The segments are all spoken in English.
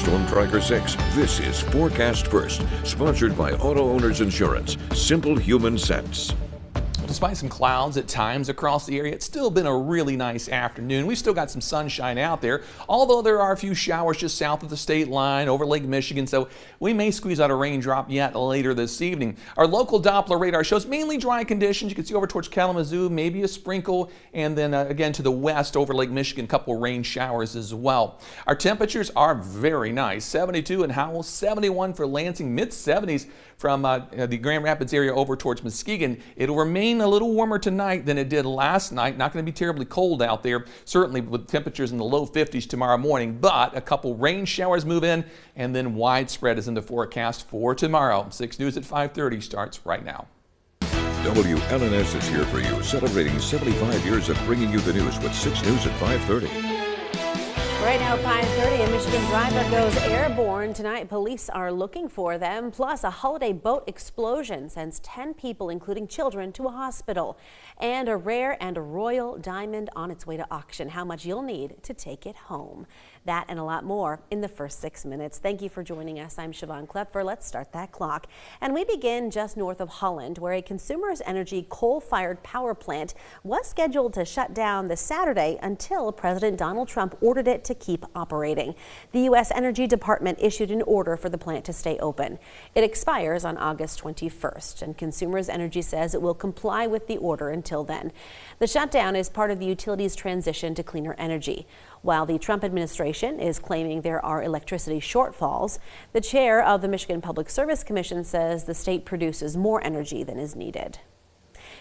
Storm Tracker 6. This is Forecast First, sponsored by Auto Owners Insurance. Simple human sense. Despite some clouds at times across the area, it's still been a really nice afternoon. We've still got some sunshine out there, although there are a few showers just south of the state line over Lake Michigan, so we may squeeze out a raindrop yet later this evening. Our local Doppler radar shows mainly dry conditions. You can see over towards Kalamazoo, maybe a sprinkle, and then again to the west over Lake Michigan, a couple rain showers as well. Our temperatures are very nice. 72 in Howell, 71 for Lansing, mid-70s from the Grand Rapids area over towards Muskegon. It'll remain a little warmer tonight than it did last night. Not going to be terribly cold out there, certainly with temperatures in the low 50s tomorrow morning, but a couple rain showers move in, and then widespread is in the forecast for tomorrow. 6 News at 5:30 starts right now. WLNS is here for you, celebrating 75 years of bringing you the news with 6 News at 5:30. Right now, 5:30, a Michigan driver goes airborne. Tonight, police are looking for them. Plus, a holiday boat explosion sends 10 people, including children, to a hospital. And a rare and royal diamond on its way to auction. How much you'll need to take it home. That and a lot more in the first 6 minutes. Thank you for joining us. I'm Siobhan Klepfer. Let's start that clock. And we begin just north of Holland, where a Consumers Energy coal-fired power plant was scheduled to shut down this Saturday until President Donald Trump ordered it to keep operating. The U.S. Energy Department issued an order for the plant to stay open. It expires on August 21st, and Consumers Energy says it will comply with the order until then. The shutdown is part of the utility's transition to cleaner energy. While the Trump administration is claiming there are electricity shortfalls, the chair of the Michigan Public Service Commission says the state produces more energy than is needed.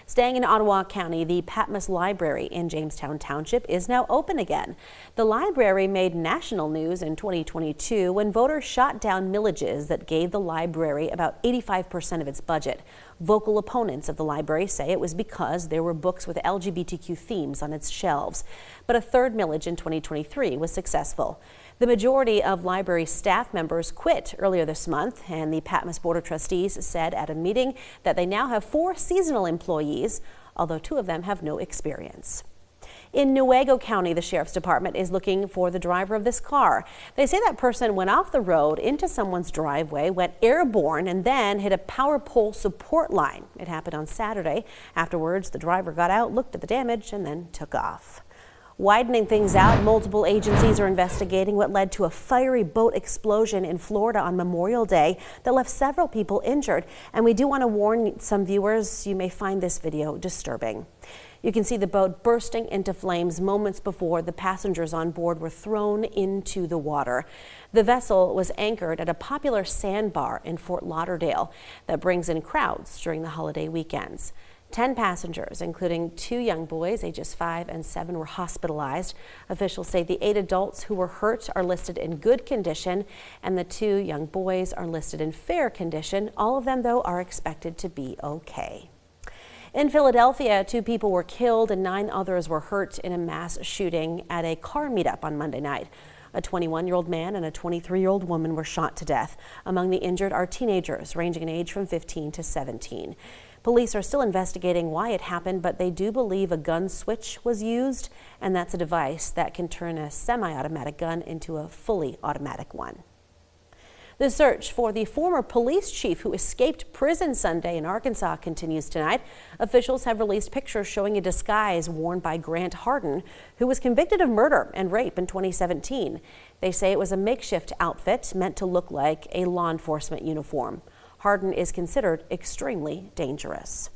Staying in Ottawa County, the Patmos Library in Jamestown Township is now open again. The library made national news in 2022 when voters shot down millages that gave the library about 85% of its budget. Vocal opponents of the library say it was because there were books with LGBTQ themes on its shelves. But a third millage in 2023 was successful. The majority of library staff members quit earlier this month, and the Patmos Board of Trustees said at a meeting that they now have 4 seasonal employees, although 2 of them have no experience. In Newaygo County, the Sheriff's Department is looking for the driver of this car. They say that person went off the road into someone's driveway, went airborne, and then hit a power pole support line. It happened on Saturday. Afterwards, the driver got out, looked at the damage, and then took off. Widening things out, multiple agencies are investigating what led to a fiery boat explosion in Florida on Memorial Day that left several people injured. And we do want to warn some viewers, you may find this video disturbing. You can see the boat bursting into flames moments before the passengers on board were thrown into the water. The vessel was anchored at a popular sandbar in Fort Lauderdale that brings in crowds during the holiday weekends. 10 passengers, including 2 young boys, ages 5 and 7, were hospitalized. Officials say the 8 adults who were hurt are listed in good condition, and the 2 young boys are listed in fair condition. All of them, though, are expected to be okay. In Philadelphia, 2 people were killed and 9 others were hurt in a mass shooting at a car meetup on Monday night. A 21-year-old man and a 23-year-old woman were shot to death. Among the injured are teenagers ranging in age from 15 to 17. Police are still investigating why it happened, but they do believe a gun switch was used, and that's a device that can turn a semi-automatic gun into a fully automatic one. The search for the former police chief who escaped prison Sunday in Arkansas continues tonight. Officials have released pictures showing a disguise worn by Grant Hardin, who was convicted of murder and rape in 2017. They say it was a makeshift outfit meant to look like a law enforcement uniform. Hardin is considered extremely dangerous.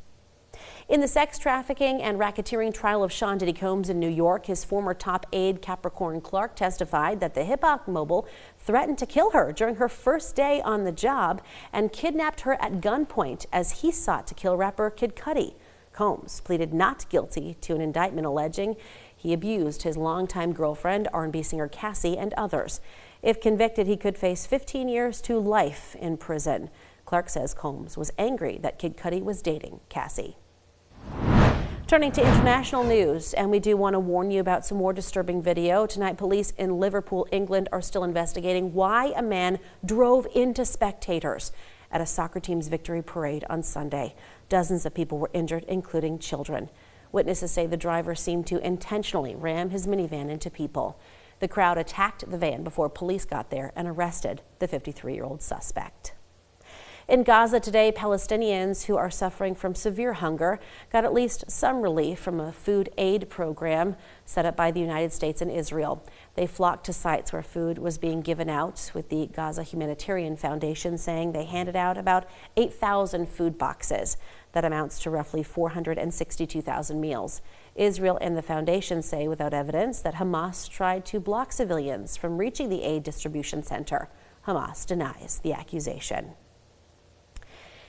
In the sex trafficking and racketeering trial of Sean Diddy Combs in New York, his former top aide Capricorn Clark testified that the hip-hop mogul threatened to kill her during her first day on the job and kidnapped her at gunpoint as he sought to kill rapper Kid Cudi. Combs pleaded not guilty to an indictment alleging he abused his longtime girlfriend, R&B singer Cassie, and others. If convicted, he could face 15 years to life in prison. Clark says Combs was angry that Kid Cudi was dating Cassie. Turning to international news, and we do want to warn you about some more disturbing video. Tonight, police in Liverpool, England are still investigating why a man drove into spectators at a soccer team's victory parade on Sunday. Dozens of people were injured, including children. Witnesses say the driver seemed to intentionally ram his minivan into people. The The crowd attacked the van before police got there and arrested the 53-year-old suspect. In Gaza today, Palestinians who are suffering from severe hunger got at least some relief from a food aid program set up by the United States and Israel. They flocked to sites where food was being given out, with the Gaza Humanitarian Foundation saying they handed out about 8,000 food boxes. That amounts to roughly 462,000 meals. Israel and the foundation say without evidence that Hamas tried to block civilians from reaching the aid distribution center. Hamas denies the accusation.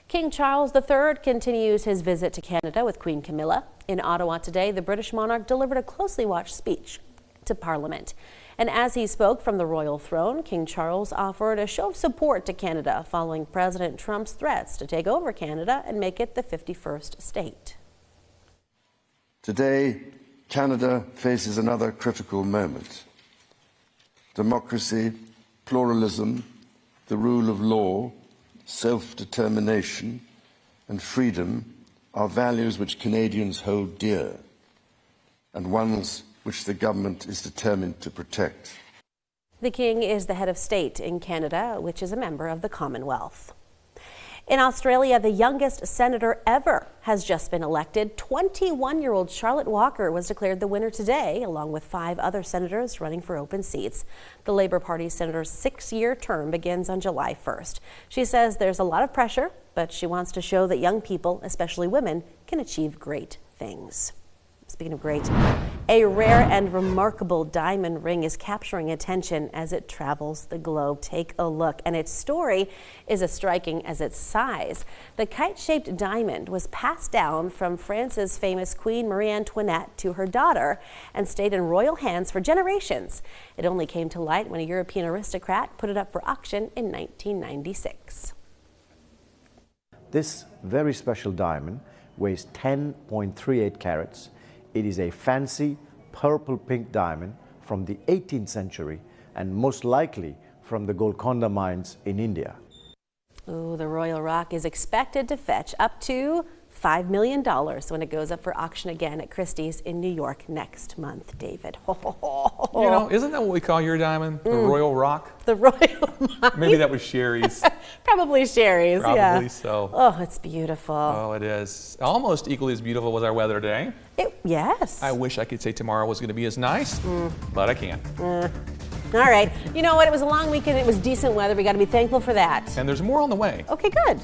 King Charles III continues his visit to Canada with Queen Camilla. In Ottawa today, the British monarch delivered a closely watched speech to Parliament. And as he spoke from the royal throne, King Charles offered a show of support to Canada following President Trump's threats to take over Canada and make it the 51st state. Today, Canada faces another critical moment. Democracy, pluralism, the rule of law, self-determination and freedom are values which Canadians hold dear and ones which the government is determined to protect. The King is the head of state in Canada, which is a member of the Commonwealth. In Australia, the youngest senator ever has just been elected. 21-year-old Charlotte Walker was declared the winner today, along with 5 other senators running for open seats. The Labour Party senator's 6-year term begins on July 1st. She says there's a lot of pressure, but she wants to show that young people, especially women, can achieve great things. Speaking of great, a rare and remarkable diamond ring is capturing attention as it travels the globe. Take a look, and its story is as striking as its size. The kite-shaped diamond was passed down from France's famous Queen Marie Antoinette to her daughter and stayed in royal hands for generations. It only came to light when a European aristocrat put it up for auction in 1996. This very special diamond weighs 10.38 carats. It is a fancy purple-pink diamond from the 18th century and most likely from the Golconda mines in India. Ooh, the Royal Rock is expected to fetch up to $5 million when it goes up for auction again at Christie's in New York next month, David. You know, isn't that what we call your diamond? The Royal Rock? The Royal Mine. Maybe that was Sherry's. Probably Sherry's, Probably yeah. so. Oh, it's beautiful. Oh, it is. Almost equally as beautiful was our weather today. Yes. I wish I could say tomorrow was going to be as nice, but I can't. All right. You know what? It was a long weekend. It was decent weather. We got to be thankful for that. And there's more on the way. Okay, good.